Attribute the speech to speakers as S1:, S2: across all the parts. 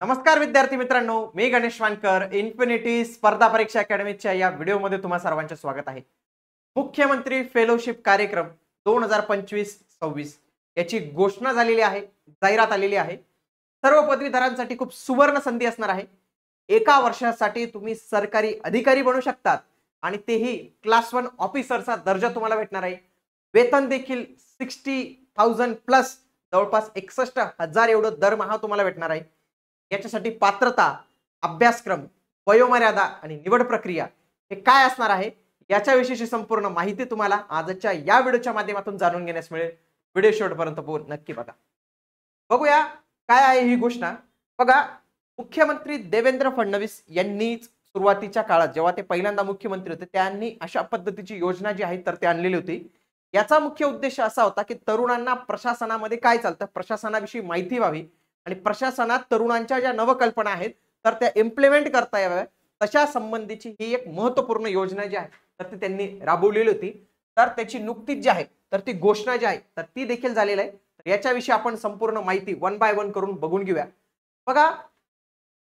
S1: नमस्कार विद्यार्थी मित्रांनो, मी गणेश वानकर. इन्फिनिटी स्पर्धा परीक्षा अकॅडमीच्या या व्हिडिओमध्ये तुम्हा सर्वांचे स्वागत आहे. मुख्यमंत्री फेलोशिप कार्यक्रम 2025-26 याची घोषणा झालेली आहे, जाहिरात आलेली आहे. सर्व पदवीधरांसाठी खूप सुवर्ण संधी असणार आहे. एका वर्षासाठी तुम्ही सरकारी अधिकारी बनू शकतात आणि तेही क्लास 1 ऑफिसरचा दर्जा तुम्हाला भेटणार आहे. वेतन देखील 60,000 प्लस जवळपास 61,000 एवढं दरमहा तुम्हाला भेटणार आहे. याच्यासाठी पात्रता, अभ्यासक्रम, वयोमर्यादा आणि निवड प्रक्रिया हे काय असणार आहे याच्याविषयीची संपूर्ण माहिती तुम्हाला आजच्या या व्हिडिओच्या माध्यमातून जाणून घेण्यास मिळेल. व्हिडिओ शेवटपर्यंत नक्की बघा. बघूया काय आहे ही घोषणा. बघा, मुख्यमंत्री देवेंद्र फडणवीस यांनी सुरुवातीच्या काळात जेव्हा ते पहिल्यांदा मुख्यमंत्री होते त्यांनी अशा पद्धतीची योजना जी आहे तर ते आणलेली होती. याचा मुख्य उद्देश असा होता की तरुणांना प्रशासनामध्ये काय चालतं, प्रशासनाविषयी माहिती व्हावी आणि प्रशासनात तरुणांच्या ज्या नवकल्पना आहेत तर त्या इम्प्लिमेंट करता याव्या तशा संबंधीची ही एक महत्त्वपूर्ण योजना जी आहे तर ती त्यांनी राबवलेली होती. तर त्याची नुकतीच जी आहे तर ती घोषणा जी आहे तर ती देखील झालेली आहे. तर याच्याविषयी आपण संपूर्ण माहिती वन बाय वन करून बघून घेऊया. बघा,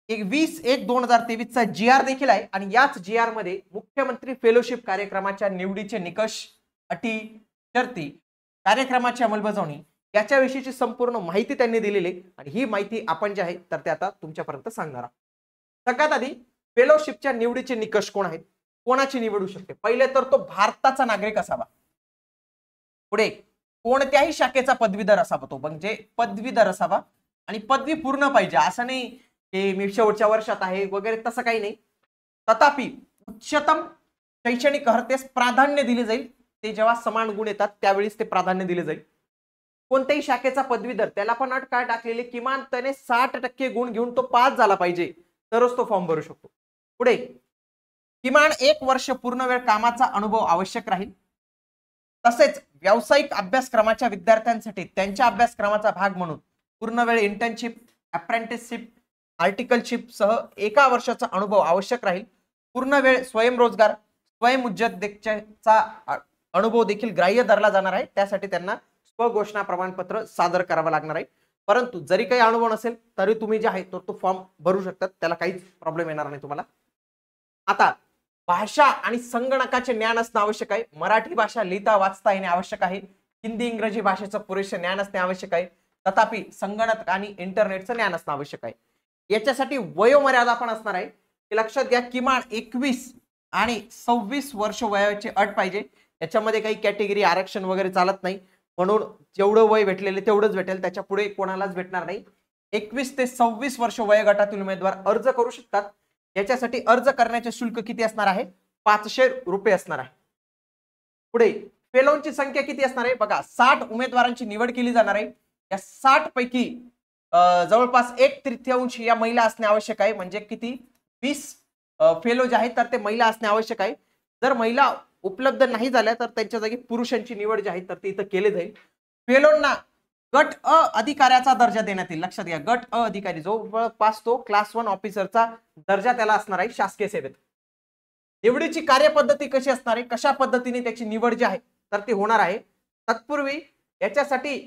S1: 20/1/2023 चा GR देखील आहे आणि याच GR मध्ये मुख्यमंत्री फेलोशिप कार्यक्रमाच्या निवडीचे निकष, अटी, शर्ती, कार्यक्रमाची अंमलबजावणी याच्याविषयीची संपूर्ण माहिती त्यांनी दिलेली आहे आणि ही माहिती आपण जी आहे तर ते आता तुमच्यापर्यंत सांगणार आहोत. सगळ्यात आधी फेलोशिपच्या निवडीचे निकष कोण आहेत, कोणाची निवडू शकते. पहिले तर तो भारताचा नागरिक असावा. पुढे कोणत्याही शाखेचा पदवीधर असावा, तो म्हणजे पदवीधर असावा आणि पदवी पूर्ण पाहिजे. असं नाही की मी शेवटच्या वर्षात आहे वगैरे, तसं काही नाही. तथापि उच्चतम शैक्षणिक अर्हतेस प्राधान्य दिले जाईल. ते जेव्हा समान गुण येतात त्यावेळेस ते प्राधान्य दिले जाईल. कोणत्याही शाखेचा पदवीधर त्याला पण अट काय टाकलेली, किमान त्याने 60% गुण घेऊन तो पास झाला पाहिजे तरच तो फॉर्म भरू शकतो. पुढे किमान 1 वर्ष पूर्ण वेळ कामाचा अनुभव आवश्यक राहील. तसेच व्यावसायिक अभ्यासक्रमाच्या विद्यार्थ्यांसाठी त्यांच्या अभ्यासक्रमाचा भाग म्हणून पूर्ण वेळ इंटर्नशिप, अप्रेंटिसशिप, आर्टिकलशिप सह 1 वर्षाचा अनुभव आवश्यक राहील. पूर्ण वेळ स्वयंरोजगार, स्वयंउद्योजकतेचा अनुभव देखील ग्राह्य धरला जाणार आहे. त्यासाठी त्यांना स्वघोषणा प्रमाणपत्र सादर करावं लागणार आहे. परंतु जरी काही अनुभव नसेल तरी तुम्ही जे आहे तो फॉर्म भरू शकतात, त्याला काहीच प्रॉब्लेम येणार नाही तुम्हाला. आता भाषा आणि संगणकाचे ज्ञान असणं आवश्यक आहे. मराठी भाषा लिहिता वाचता येणे आवश्यक आहे. हिंदी इंग्रजी भाषेचं पुरेसे ज्ञान असणे आवश्यक आहे. तथापि संगणक आणि इंटरनेटचं ज्ञान असणं आवश्यक आहे. याच्यासाठी वयोमर्यादा पण असणार आहे. हे लक्षात घ्या, किमान 21 आणि 26 वर्ष वयाची अट पाहिजे. याच्यामध्ये काही कॅटेगरी आरक्षण वगैरे चालत नाही, म्हणून जेवढं वय भेटलेले तेवढंच भेटेल, त्याच्या पुढे कोणालाच भेटणार नाही. 21 ते 26 वर्ष वयोगटातील उमेदवार अर्ज करू शकतात. याच्यासाठी अर्ज करण्याचे शुल्क किती असणार आहे, 500 रुपये असणार आहे. पुढे फेलोंची संख्या किती असणार आहे. बघा, 60 उमेदवारांची निवड केली जाणार आहे. या 60 पैकी जवळपास 1/3 या महिला असणे आवश्यक आहे. म्हणजे किती, 20 फेलो जे आहेत तर ते महिला असणे आवश्यक आहे. जर महिला उपलब्ध नाही झाल्या तर त्यांच्या जागी पुरुषांची निवड जी आहे तर ती इथं केली जाईल. फेलोंना गट अ अधिकाऱ्याचा दर्जा देण्यात येईल. लक्षात घ्या, गट अ अधिकारी जवळपास तो क्लास 1 ऑफिसरचा दर्जा त्याला असणार आहे शासकीय सेवेत. निवडीची कार्यपद्धती कशी असणार आहे, कशा पद्धतीने त्याची निवड जी आहे तर ती होणार आहे. तत्पूर्वी याच्यासाठी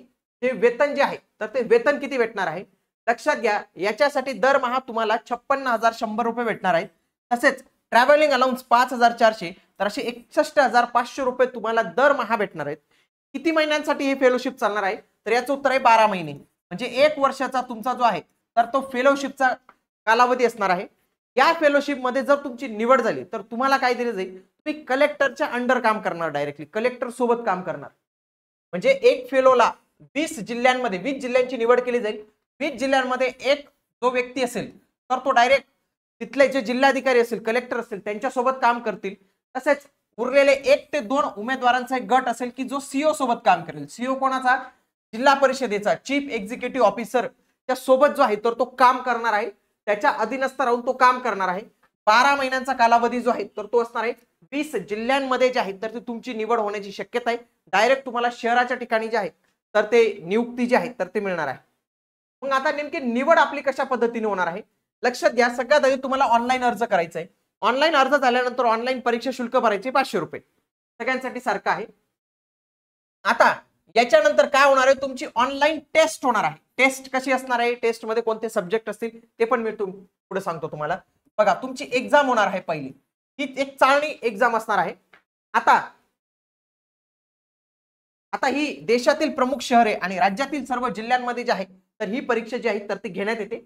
S1: जे वेतन जे आहे तर ते वेतन किती भेटणार आहे. लक्षात घ्या, याच्यासाठी दरमहा तुम्हाला 56,100 रुपये भेटणार आहेत. तसेच ट्रॅव्हलिंग अलाउन्स 5,400, तर असे 61,500 रुपये तुम्हाला दरमहा भेटणार आहेत. किती महिन्यांसाठी हे फेलोशिप चालणार आहे, तर याचं उत्तर आहे 12 महिने. म्हणजे 1 वर्षाचा तुमचा जो आहे तर तो फेलोशिपचा कालावधी असणार आहे. या फेलोशिप मध्ये जर तुमची निवड झाली तर तुम्हाला काय दिलं जाईल, तुम्ही कलेक्टरच्या अंडर काम करणार, डायरेक्टली कलेक्टर सोबत काम करणार. म्हणजे एक फेलोला 20 जिल्ह्यांमध्ये 20 जिल्ह्यांची निवड केली जाईल. 20 जिल्ह्यांमध्ये एक जो व्यक्ती असेल तर तो डायरेक्ट तिथले जे जिल्हाधिकारी असेल, कलेक्टर असेल त्यांच्यासोबत काम करतील. तसेच उरलेले 1 ते 2 उमेदवारांचा एक गट असेल की जो सीओ सोबत काम करेल. सीओ कोणाचा, जिल्हा परिषदेचा चीफ एक्झिक्युटिव्ह ऑफिसर त्या सोबत जो आहे तर तो काम करणार आहे, त्याच्या अधीनस्थ राहून तो काम करणार आहे. 12 महिन्यांचा कालावधी जो आहे तर तो असणार आहे. 20 जिल्ह्यांमध्ये जे आहे तर तुमची निवड होण्याची शक्यता आहे. डायरेक्ट तुम्हाला शहराच्या ठिकाणी जे आहे तर ते नियुक्ती जी आहे तर ते मिळणार आहे. मग आता नेमकी निवड आपली कशा पद्धतीने होणार आहे. लक्षात घ्या, सगळ्यात आधी तुम्हाला ऑनलाईन अर्ज करायचा आहे. ऑनलाईन अर्ज झाल्यानंतर ऑनलाईन परीक्षा शुल्क भरायचे 500 रुपये, सगळ्यांसाठी सारखं आहे. आता याच्यानंतर काय होणार आहे, तुमची ऑनलाईन टेस्ट होणार आहे. टेस्ट कशी असणार आहे, टेस्ट मध्ये कोणते सब्जेक्ट असतील ते पण मी पुढे सांगतो तुम्हाला. बघा, तुमची एक्झाम होणार आहे पहिली, ही एक चाळणी एक्झाम असणार आहे. आता ही देशातील प्रमुख शहरे आणि राज्यातील सर्व जिल्ह्यांमध्ये जे आहे तर ही परीक्षा जी आहे तर ती घेण्यात येते.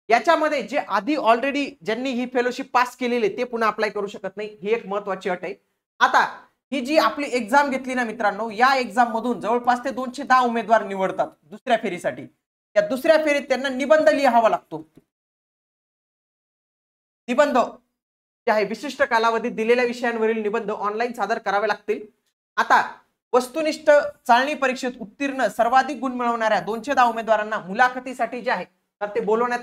S1: याच्यामध्ये जे आधी ऑलरेडी ज्यांनी ही फेलोशिप पास केलेली ते पुन्हा अप्लाय करू शकत नाही, ही एक महत्वाची अट आहे. आता ही जी आपली एक्झाम घेतली ना मित्रांनो, या एक्झाम मधून जवळपास ते 210 उमेदवार निवडतात दुसऱ्या फेरीसाठी. त्या दुसऱ्या फेरीत त्यांना निबंध लिहावा लागतो. निबंध जे आहे विशिष्ट कालावधीत दिलेल्या विषयांवरील निबंध ऑनलाईन सादर करावे लागतील. आता वस्तुनिष्ठ चाळणी परीक्षेत उत्तीर्ण सर्वाधिक गुण मिळवणाऱ्या 210 उमेदवारांना मुलाखतीसाठी जे आहे तर ते बोलवण्यात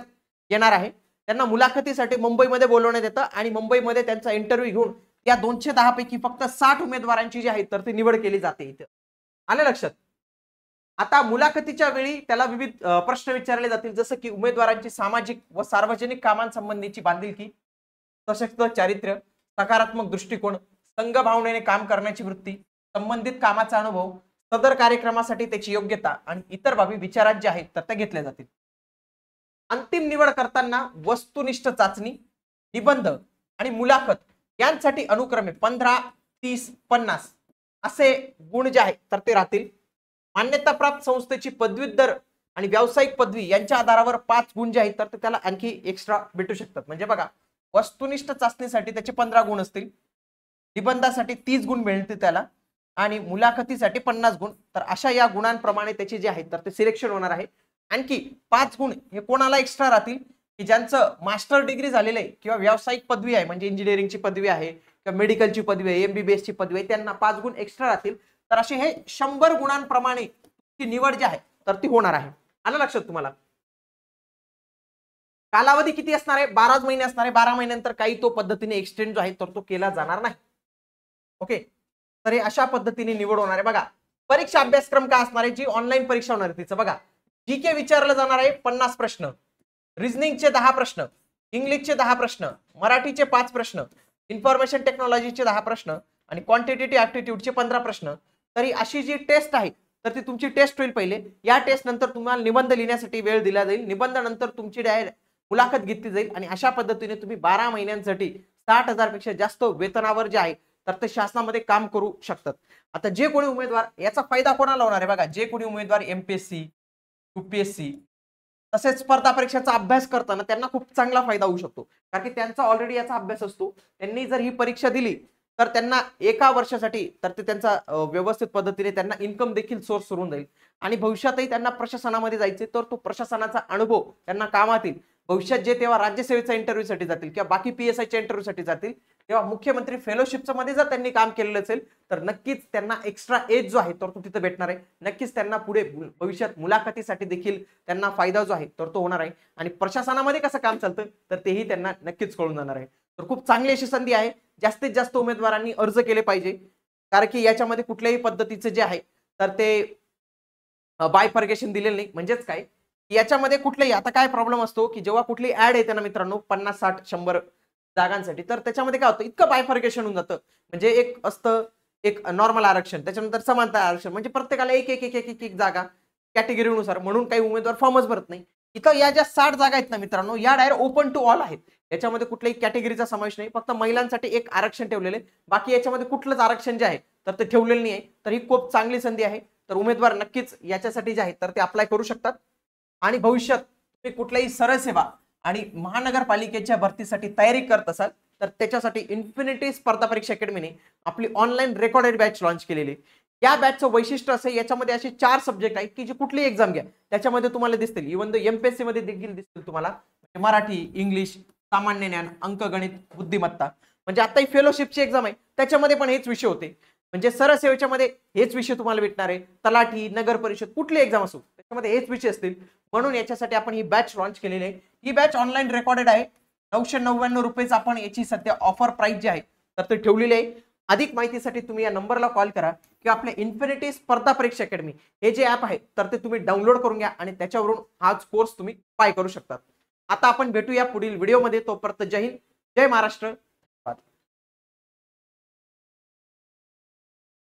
S1: येणार आहे. त्यांना मुलाखतीसाठी मुंबईमध्ये बोलवण्यात येतं आणि मुंबईमध्ये त्यांचा इंटरव्ह्यू घेऊन या 210 पैकी फक्त 60 उमेदवारांची जी आहे तर ती निवड केली जाते. इथं आलं लक्षात. आता मुलाखतीच्या वेळी त्याला विविध प्रश्न विचारले जातील, जसं की उमेदवारांची सामाजिक व सार्वजनिक कामांसंबंधीची बांधिलकी, सशक्त चारित्र्य, सकारात्मक दृष्टिकोन, संघभावनेने काम करण्याची वृत्ती, संबंधित कामाचा अनुभव, सदर कार्यक्रमासाठी त्याची योग्यता आणि इतर बाबी विचारात जे आहेत तर त्या घेतल्या जातील. अंतिम निवड करताना वस्तुनिष्ठ चाचणी, निबंध आणि मुलाखत यांसाठी अनुक्रमे 15, 30, 50 असे गुण जे आहेत तर ते राहतील. मान्यताप्राप्त संस्थेची पदवीधर आणि व्यावसायिक पदवी यांच्या आधारावर 5 गुण जे आहेत तर त्याला आणखी एक्स्ट्रा भेटू शकतात. म्हणजे बघा, वस्तुनिष्ठ चाचणीसाठी त्याचे 15 गुण असतील, निबंधासाठी 30 गुण मिळतील त्याला आणि मुलाखतीसाठी 50 गुण. तर अशा या गुणांप्रमाणे त्याचे जे आहेत तर ते सिलेक्शन होणार आहे. आणखी 5 गुण हे कोणाला एक्स्ट्रा राहतील, की ज्यांचं मास्टर डिग्री झालेलं आहे किंवा व्यावसायिक पदवी आहे, म्हणजे इंजिनिअरिंगची पदवी आहे किंवा मेडिकलची पदवी आहे, MBBS ची पदवी आहे, त्यांना 5 गुण एक्स्ट्रा राहतील. तर असे हे 100 गुणांप्रमाणे ती निवड जी आहे तर ती होणार आहे. आलं लक्षात तुम्हाला. कालावधी किती असणार आहे, 12 महिने असणार आहे. 12 महिन्यानंतर काही तो पद्धतीने एक्सटेंड जो आहे तर तो केला जाणार नाही. ओके, तर हे अशा पद्धतीने निवड होणार आहे. बघा, परीक्षा अभ्यासक्रम काय असणार आहे, जी ऑनलाईन परीक्षा होणार आहे तिचं बघा, जीके विचारलं जाणार आहे 50 प्रश्न, रिझनिंगचे 10 प्रश्न, इंग्लिशचे 10 प्रश्न, मराठीचे 5 प्रश्न, इन्फॉर्मेशन टेक्नॉलॉजीचे 10 प्रश्न आणि क्वांटिटेटिव्ह ऍप्टिट्यूडचे 15 प्रश्न. तरी अशी जी टेस्ट आहे तर ती तुमची टेस्ट होईल पहिले. या टेस्ट नंतर तुम्हाला निबंध लिहिण्यासाठी वेळ दिला जाईल. निबंध नंतर तुमची मुलाखत घेतली जाईल आणि अशा पद्धतीने तुम्ही 12 महिन्यांसाठी 60,000 पेक्षा जास्त वेतनावर जे आहे तर ते शासनामध्ये काम करू शकतात. आता जे कोणी उमेदवार, याचा फायदा कोणाला होणार आहे बघा, जे कोणी उमेदवार MPSC, UPSC तसेच स्पर्धा परीक्षेचा अभ्यास करताना त्यांना खूप चांगला फायदा होऊ शकतो. कारण की त्यांचा ऑलरेडी याचा अभ्यास असतो. त्यांनी जर ही परीक्षा दिली तर त्यांना एका वर्षासाठी तर ते त्यांचा व्यवस्थित पद्धतीने त्यांना इन्कम देखील सोर्स करून जाईल आणि भविष्यातही त्यांना प्रशासनामध्ये जायचे तर तो प्रशासनाचा अनुभव त्यांना कामात येईल. भविष्यात जे तेव्हा राज्यसेवेचा इंटरव्ह्यूसाठी जातील किंवा बाकी PSIच्या इंटरव्ह्यूसाठी जातील तेव्हा मुख्यमंत्री फेलोशिपच्या मध्ये जर त्यांनी काम केलेलं असेल तर नक्कीच त्यांना एक्स्ट्रा एज जो आहे तर तो तिथे भेटणार आहे. नक्कीच त्यांना पुढे भविष्यात मुलाखतीसाठी देखील त्यांना फायदा जो आहे तर तो होणार आहे आणि प्रशासनामध्ये कसं काम चालतं तर तेही त्यांना नक्कीच कळून जाणार आहे. तर खूप चांगली अशी संधी आहे. जास्तीत जास्त उमेदवारांनी अर्ज केले पाहिजे, कारण की याच्यामध्ये कुठल्याही पद्धतीचे जे आहे तर ते बायफर्गेशन दिलेलं नाही. म्हणजेच काय, याच्यामध्ये कुठलेही, आता काय प्रॉब्लेम असतो की जेव्हा कुठली ऍड येते ना मित्रांनो 50, 60, 100 जागांसाठी तर त्याच्यामध्ये काय होतं, इतकं बायफर्गेशन होऊन जातं. म्हणजे एक असतं एक नॉर्मल आरक्षण, त्याच्यानंतर समांतर आरक्षण, म्हणजे प्रत्येकाला एक एक एक एक एक जागा कॅटेगरीनुसार, म्हणून काही उमेदवार फॉर्मच भरत नाही. इथं या ज्या 60 जागा आहेत ना मित्रांनो, या डायरेक्ट ओपन टू ऑल आहेत. याच्यामध्ये कुठल्याही कॅटेगरीचा समावेश नाही, फक्त महिलांसाठी एक आरक्षण ठेवलेले, बाकी याच्यामध्ये कुठलंच आरक्षण जे आहे तर ते ठेवलेलं नाही आहे. तर ही खूप चांगली संधी आहे. तर उमेदवार नक्कीच याच्यासाठी जे आहे तर ते अप्लाय करू शकतात. आणि भविष्यात तुम्ही कुठल्याही सरळ सेवा आणि महानगरपालिकेच्या भरतीसाठी तयारी करत असाल तर त्याच्यासाठी इन्फिनिटी स्पर्धा परीक्षा अकॅडमीने आपली ऑनलाईन रेकॉर्डेड बॅच लॉन्च केलेली. या बॅचचं वैशिष्ट्य असं, याच्यामध्ये असे 4 सब्जेक्ट आहेत की जे कुठली एक्झाम घ्या त्याच्यामध्ये तुम्हाला दिसतील. इव्हन MPSC मध्ये देखील दिसतील तुम्हाला. मराठी, इंग्लिश, सामान्य ज्ञान, अंकगणित, बुद्धिमत्ता. म्हणजे आता ही फेलोशिपची एक्झाम आहे त्याच्यामध्ये पण हेच विषय होते. म्हणजे सरळ सेवेच्या मध्ये हेच विषय तुम्हाला भेटणार आहे. तलाठी, नगर परिषद, कुठली एक्झाम असो त्याच्यामध्ये हेच विषय असतील. म्हणून याच्यासाठी आपण ही बॅच लॉन्च केलेली आहे. ही बॅच ऑनलाईन रेकॉर्डेड आहे. 999 रुपयेच आपण याची सध्या ऑफर प्राइस जी आहे तर ते ठेवलेली आहे. अधिक माहितीसाठी तुम्ही या नंबरला कॉल करा किंवा आपल्या इन्फिनिटी स्पर्धा परीक्षा अकॅडमी हे जे ऍप आहे तर ते तुम्ही डाउनलोड करून घ्या आणि त्याच्यावरून हाच कोर्स तुम्ही पाय करू शकता. आता आपण भेटूया पुढील व्हिडिओमध्ये. तोपर्यंत जय हिंद, जय महाराष्ट्र.